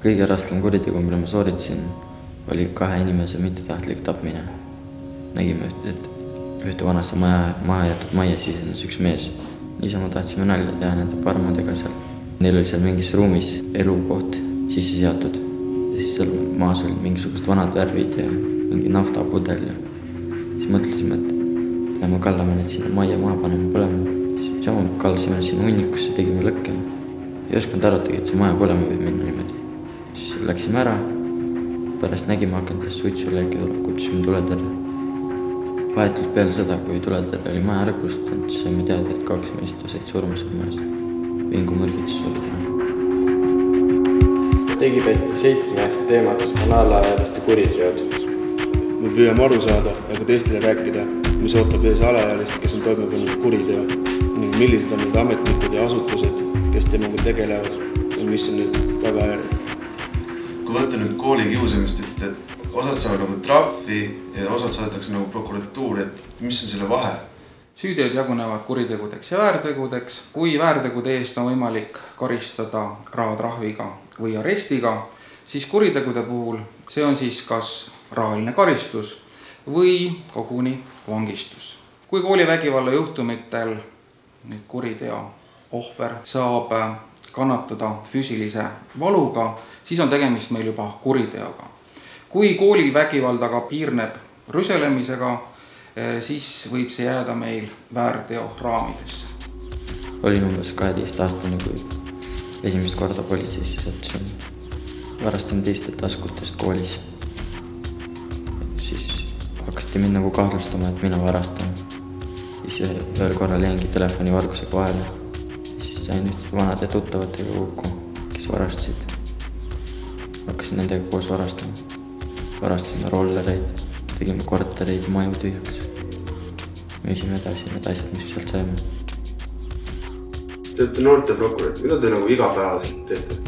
Kõige raskem kuritegu, mille ma sooritasin, oli 2 inimese mittetahtlik tapmine. Nägime, et ühte vanasse maja jätud majja sisenes üks mees. Niisama tahtsime nalja teha nende parmadega seal. Neil oli seal mingis ruumis elukoht sisse seatud. Ja siis seal maas olid mingisugused vanad värvid ja mingi naftapudel. Ja siis mõtlesime, et lähme kallame need sinna majja maha panema põlema. Siis sama kallasime sinna hunnikusse, tegime lõkke. Ei osanud arvatagi, et see maja põlema võib minna niimoodi. Siis läksime ära, pärast nägime akendest suitsuleeki, kutsusime tuletõrje. Vahetult peale seda, kui tuletõrje oli maja ära kustutanud, siis saime teada, et 2 meest said surma seal majas. Vingumõrgitus oli täna. Digibeti 7 teemaks on alaealiste kuriteod. Me püüame aru saada ja ka teistele rääkida, mis ootab ees alaealist, kes on toime pannud kuriteo ning millised on need ametnikud ja asutused, kes temaga tegelevad ja mis on need tagajärjed. Kui võtta nüüd kooli kiusamist, et osad saavad nagu trahvi ja osad saadetakse nagu prokuratuuri, et mis on selle vahe? Süüteod jagunevad kuritegudeks ja väärtegudeks. Kui väärtegude eest on võimalik karistada rahatrahviga või arestiga, siis kuritegude puhul see on siis kas rahaline karistus või koguni vangistus. Kui koolivägivalla juhtumitel kuriteo ohver saab kannatada füüsilise valuga, siis on tegemist meil juba kuriteoga. Kui koolivägivaldaga piirneb rüselemisega, siis võib see jääda meil väärteo raamidesse. Olin umbes 12-aastane, kui esimest korda politseisse sattusin. Varastan teiste taskutest koolis. Siis hakati mind nagu kahtlustama, et mina varastan. Siis ühel korral jäingi telefoni vargusega vahele. Siis sain vanade tuttavatega kokku, kes varastasid. Hakkasin nendega koos varastama. Varastasime rollereid, tegime kortereid, maju tühjaks. Müüsime edasi need asjad, mis sealt saime. Te olete noorteprokurör, mida te nagu igapäevaselt teete?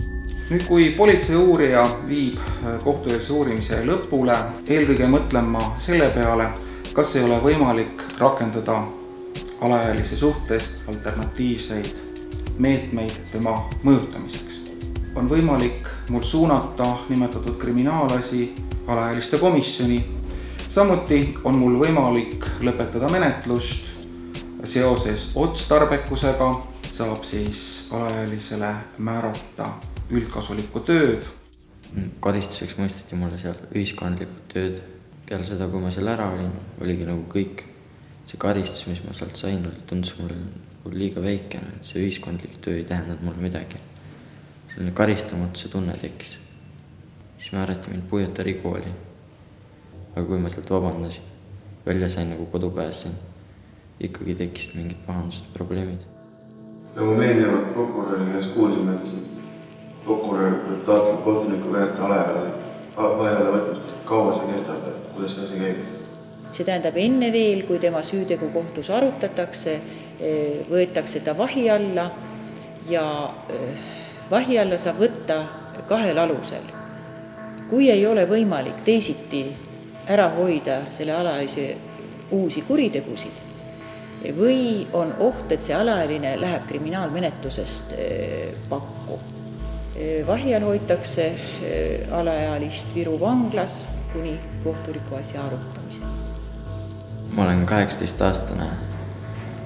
Nüüd, kui politsei uurija viib kohtueelse uurimise lõpule, eelkõige mõtlen ma selle peale, kas ei ole võimalik rakendada alaealise suhtes alternatiivseid meetmeid tema mõjutamiseks. On võimalik mul suunata nimetatud kriminaalasi alaealiste komisjoni. Samuti on mul võimalik lõpetada menetlust seoses otstarbekusega, saab siis alaealisele määrata üldkasulikku tööd. Karistuseks mõisteti mulle seal ühiskondlikud tööd. Peale seda, kui ma seal ära olin, oligi nagu kõik see karistus, mis ma sealt sain, tundus mulle liiga väikene, et see ühiskondlik töö ei tähendanud mulle midagi. Selline karistamatuse tunne tekkis. Siis määrati mind Puiatari kooli. Aga kui ma sealt vabandasin, välja sain nagu kodu pääsin, ikkagi tekkisid mingid pahandused probleemid. Nagu meil jäävad prokuröri käest kuulsime, et prokurör võib taotleda kohtuniku käest alaeale võtmist, kaua see kestab, kuidas see asi käib? See tähendab enne veel, kui tema süütegu kohtus arutatakse, võetakse ta vahi alla ja vahi alla saab võtta 2 alusel. Kui ei ole võimalik teisiti ära hoida selle alaealise uusi kuritegusid või on oht, et see alaealine läheb kriminaalmenetlusest pakku. Vahi all hoitakse alaealist Viru vanglas kuni kohtuliku asja arutamisel. Ma olen 18-aastane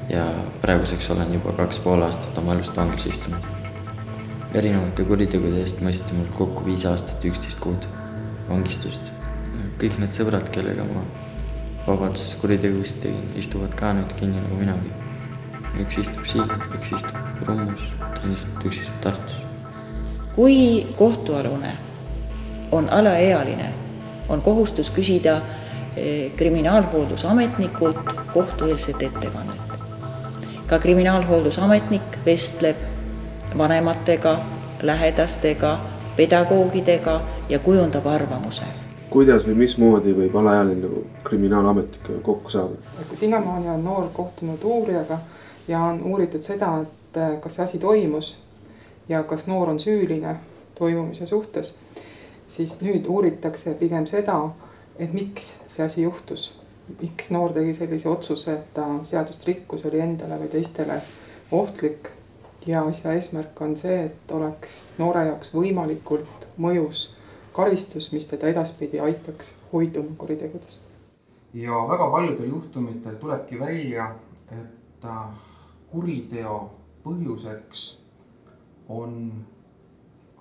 ja praeguseks olen juba 2,5 aastat oma elust vanglas istunud. Erinevate kuritegude eest mõisteti mul kokku 5 aastat 11 kuud vangistust. Kõik need sõbrad, kellega ma vabaduses kuritegusid tegin, istuvad ka nüüd kinni nagu minagi. Üks istub siin, üks istub Rummus, üks istub Tartus. Kui kohtualune on alaealine, on kohustus küsida kriminaalhooldusametnikult kohtueelset ettekannet. Ka kriminaalhooldusametnik vestleb vanematega, lähedastega, pedagoogidega ja kujundab arvamuse. Kuidas või mismoodi võib alaealine kriminaalametnikega kokku saada? Sinnamaani on noor kohtunud uurijaga ja on uuritud seda, et kas see asi toimus ja kas noor on süüline toimumise suhtes, siis nüüd uuritakse pigem seda, et miks see asi juhtus. Miks noor tegi sellise otsuse, et ta seadust rikkus, oli endale või teistele ohtlik ja asja eesmärk on see, et oleks noore jaoks võimalikult mõjus karistus, mis teda edaspidi aitaks hoiduma kuritegudest. Ja väga paljudel juhtumitel tulebki välja, et kuriteo põhjuseks on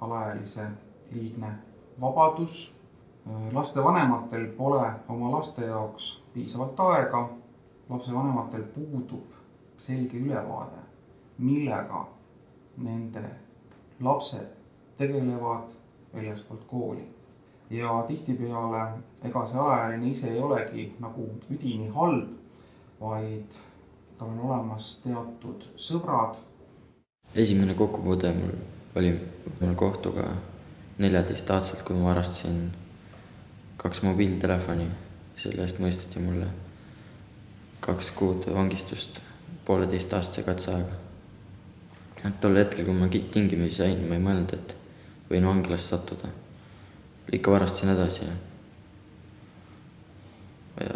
alaealise liigne vabadus. Lastevanematel pole oma laste jaoks piisavalt aega. Lapsevanematel puudub selge ülevaade, millega nende lapsed tegelevad väljaspoolt kooli. Ja tihtipeale ega see alaealine ise ei olegi nagu üdini halb, vaid tal on olemas teatud sõbrad. Esimene kokkupuude mul oli kohtuga 14-aastaselt, kui ma varastasin 2 mobiiltelefoni. Selle eest mõisteti mulle 2 kuud vangistust 1,5-aastase katseaega. Tol hetkel, kui ma tingimisi sain, ma ei mõelnud, et võin vanglasse sattuda. Ikka varastasin edasi ja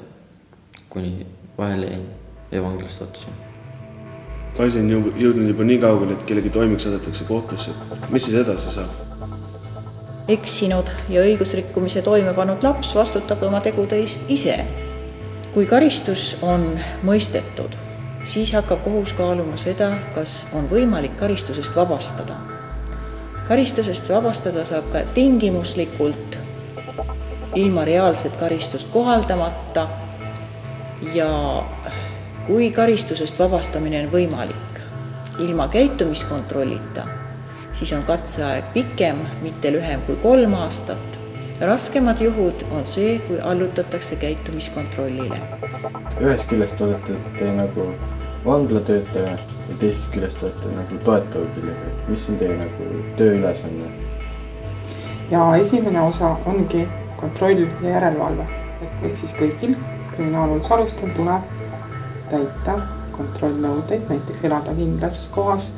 kuni vahele jäin ja vanglasse sattusin. Asi on jõudnud juba nii kaugel, et kellegi toimik saadetakse kohtusse. Mis siis edasi saab? Eksinud ja õigusrikkumise toime pannud laps vastutab oma tegude eest ise. Kui karistus on mõistetud, siis hakkab kohus kaaluma seda, kas on võimalik karistusest vabastada. Karistusest vabastada saab ka tingimuslikult, ilma reaalset karistust kohaldamata, ja kui karistusest vabastamine on võimalik ilma käitumiskontrollita, siis on katseaeg pikem, mitte lühem kui 3 aastat. Raskemad juhud on see, kui allutatakse käitumiskontrollile. Ühest küljest olete te nagu vanglatöötaja ja teisest küljest olete nagu toetava küljega. Mis on teie nagu tööülesanne? Ja esimene osa ongi kontroll ja järelevalve. Ehk siis kõigil kriminaalhooldusalustel tuleb täita kontrollnõudeid, näiteks elada kindlas kohas,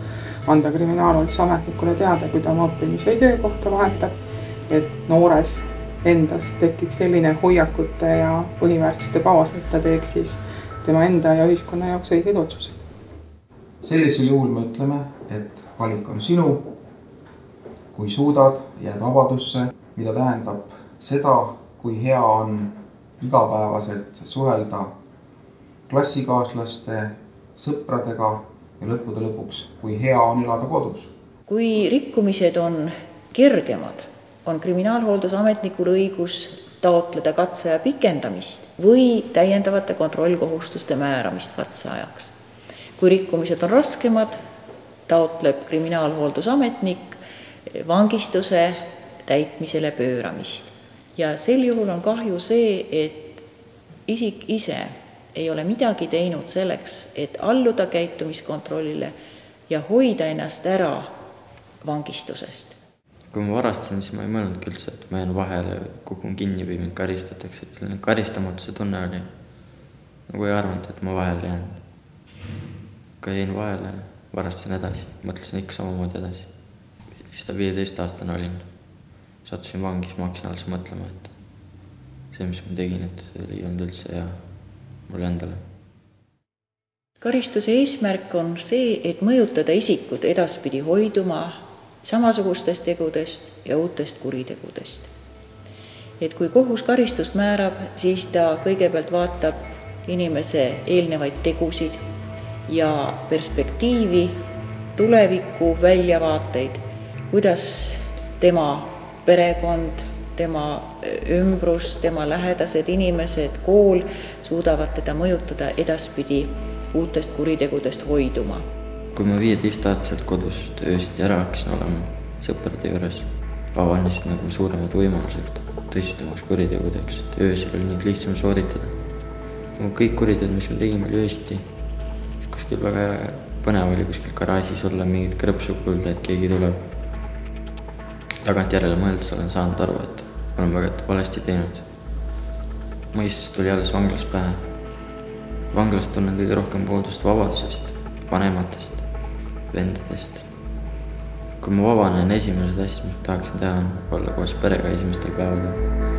anda kriminaalhooldusametnikule teada, kui ta oma õppimis- või töökohta vahetab, et noores endas tekiks selline hoiakute ja põhiväärtuste baas, et ta teeks siis tema enda ja ühiskonna jaoks õigeid otsuseid. Sellisel juhul me ütleme, et valik on sinu, kui suudad, jääd vabadusse, mida tähendab seda, kui hea on igapäevaselt suhelda klassikaaslaste, sõpradega ja lõppude lõpuks, kui hea on elada kodus. Kui rikkumised on kergemad, on kriminaalhooldusametnikul õigus taotleda katseaja pikendamist või täiendavate kontrollkohustuste määramist katseajaks. Kui rikkumised on raskemad, taotleb kriminaalhooldusametnik vangistuse täitmisele pööramist. Ja sel juhul on kahju see, et isik ise ei ole midagi teinud selleks, et alluda käitumiskontrollile ja hoida ennast ära vangistusest. Kui ma varastasin, siis ma ei mõelnud üldse, et ma jään vahele, kukun kinni või mind karistatakse. Selline karistamatuse tunne oli. Nagu ei arvanud, et ma vahele jään. Kui jäin vahele, varastasin edasi. Mõtlesin ikka samamoodi edasi. 15-aastane olin. Sattusin vangis, ma hakkasin alles mõtlema, et see, mis ma tegin, et see ei olnud üldse hea mulle endale. Karistuse eesmärk on see, et mõjutada isikut edaspidi hoiduma samasugustest tegudest ja uutest kuritegudest. Et kui kohus karistust määrab, siis ta kõigepealt vaatab inimese eelnevaid tegusid ja perspektiivi, tuleviku väljavaateid, kuidas tema perekond, tema ümbrus, tema lähedased inimesed, kool suudavad teda mõjutada edaspidi uutest kuritegudest hoiduma. Kui ma 15-aastaselt kodust öösiti ära hakkasin olema sõprade juures, avanesid nagu suuremad võimalused tõsistamaks kuritegudeks, et öösel oli neid lihtsam sooritada. Kõik kuriteod, mis me tegime, oli öösiti. Kuskil väga põnev oli kuskil garaažis olla mingid krõpsu kuulda, et keegi tuleb. Tagant järele mõeldes olen saanud aru, et olen väga valesti teinud. Mõistus tuli alles vanglas pähe. Vanglas tunnen kõige rohkem puudust vabadusest, vanematest, vendadest. Kui ma vabanen, esimesed asjad, mis tahaksin teha, on olla koos perega esimestel päevadel.